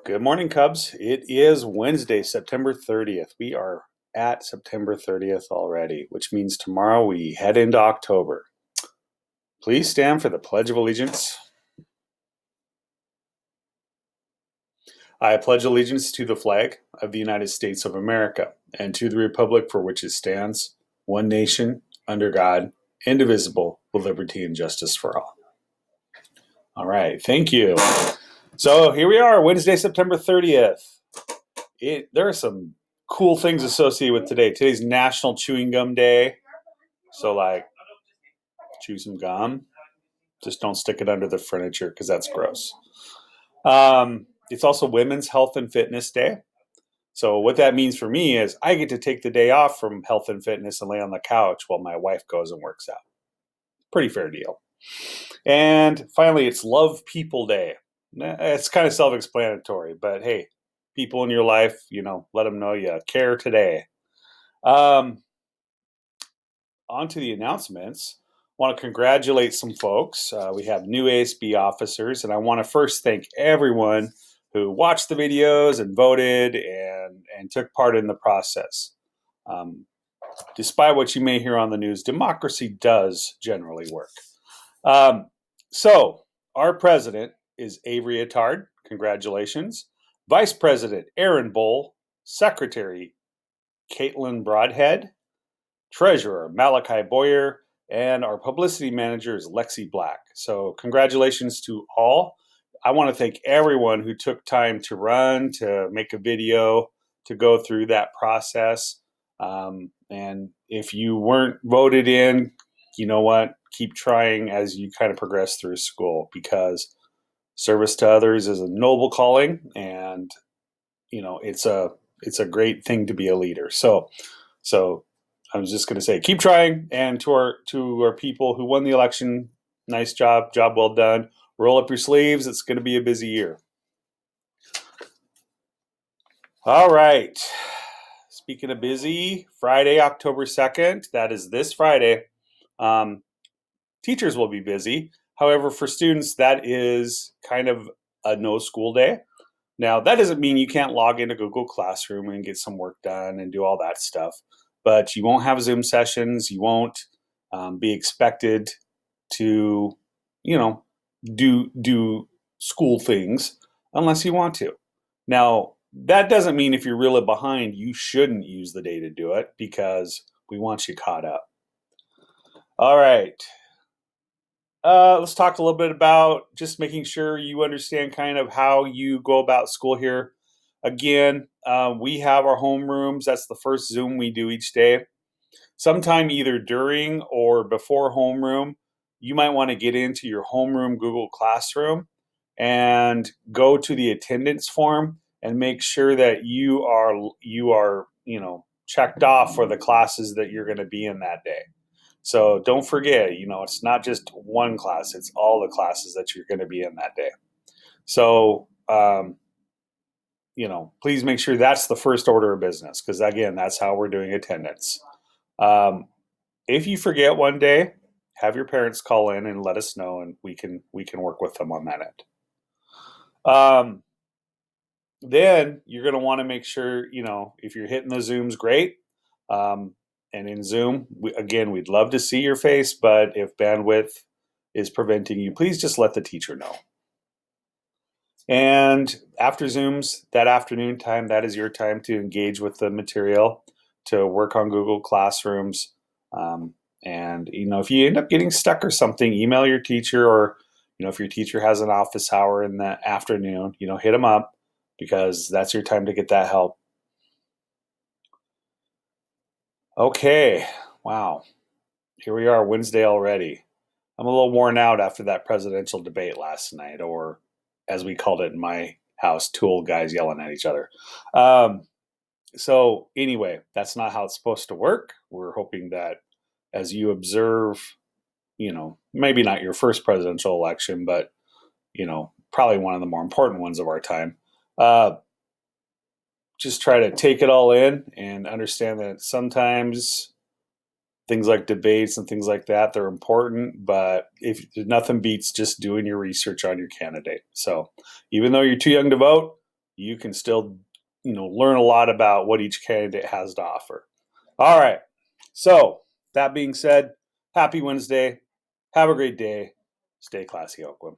Good morning, Cubs. It is Wednesday, September 30th. We are at September 30th already, which means tomorrow we head into October. Please stand for the Pledge of Allegiance. I pledge allegiance to the flag of the United States of America and to the republic for which it stands, one nation, under God, indivisible, with liberty and justice for all. All right, thank you. So here we are, Wednesday, September 30th. There are some cool things associated with today. Today's National Chewing Gum Day. So, chew some gum. Just don't stick it under the furniture because that's gross. It's also Women's Health and Fitness Day. So what that means for me is I get to take the day off from health and fitness and lay on the couch while my wife goes and works out. Pretty fair deal. And finally, it's Love People Day. It's kind of self-explanatory, but hey, people in your life, let them know you care today. On to the announcements. I want to congratulate some folks. We have new ASB officers, and I want to first thank everyone who watched the videos and voted and took part in the process. Despite what you may hear on the news, democracy does generally work. So our president is Avery Attard. Congratulations. Vice President Aaron Bowl. Secretary Caitlin Broadhead. Treasurer Malachi Boyer. And our publicity manager is Lexi Black. So congratulations to all. I want to thank everyone who took time to run, to make a video, to go through that process. And if you weren't voted in, you know what? Keep trying as you kind of progress through school, because service to others is a noble calling, and it's a great thing to be a leader. So I was just going to say, keep trying, and to our people who won the election, nice job well done. Roll up your sleeves. It's going to be a busy year. All right. Speaking of busy, Friday, October 2nd, that is this Friday. Teachers will be busy. However, for students, that is kind of a no school day. Now, that doesn't mean you can't log into Google Classroom and get some work done and do all that stuff. But you won't have Zoom sessions. You won't be expected to, do school things unless you want to. Now, that doesn't mean if you're really behind, you shouldn't use the day to do it, because we want you caught up. All right. Let's talk a little bit about just making sure you understand kind of how you go about school here. Again, we have our homerooms. That's the first Zoom we do each day. Sometime either during or before homeroom, you might want to get into your homeroom Google Classroom and go to the attendance form and make sure that you are checked off for the classes that you're going to be in that day. So don't forget, it's not just one class, it's all the classes that you're going to be in that day. So, please make sure that's the first order of business, because again, that's how we're doing attendance. If you forget one day, have your parents call in and let us know, and we can work with them on that end. Then you're going to want to make sure, if you're hitting the Zooms, great. And in Zoom, we'd love to see your face, but if bandwidth is preventing you, please just let the teacher know. And after Zooms, that afternoon time, that is your time to engage with the material, to work on Google Classrooms. And, if you end up getting stuck or something, email your teacher, or, if your teacher has an office hour in the afternoon, hit them up, because that's your time to get that help. Okay. Wow. Here we are, Wednesday already. I'm a little worn out after that presidential debate last night, or as we called it in my house, two old guys yelling at each other. So anyway, that's not how it's supposed to work. We're hoping that as you observe, maybe not your first presidential election, but, probably one of the more important ones of our time, just try to take it all in and understand that sometimes things like debates and things like that, they're important, but if nothing beats just doing your research on your candidate. So even though you're too young to vote, you can still, learn a lot about what each candidate has to offer. All right. So that being said, happy Wednesday. Have a great day. Stay classy, Oakland.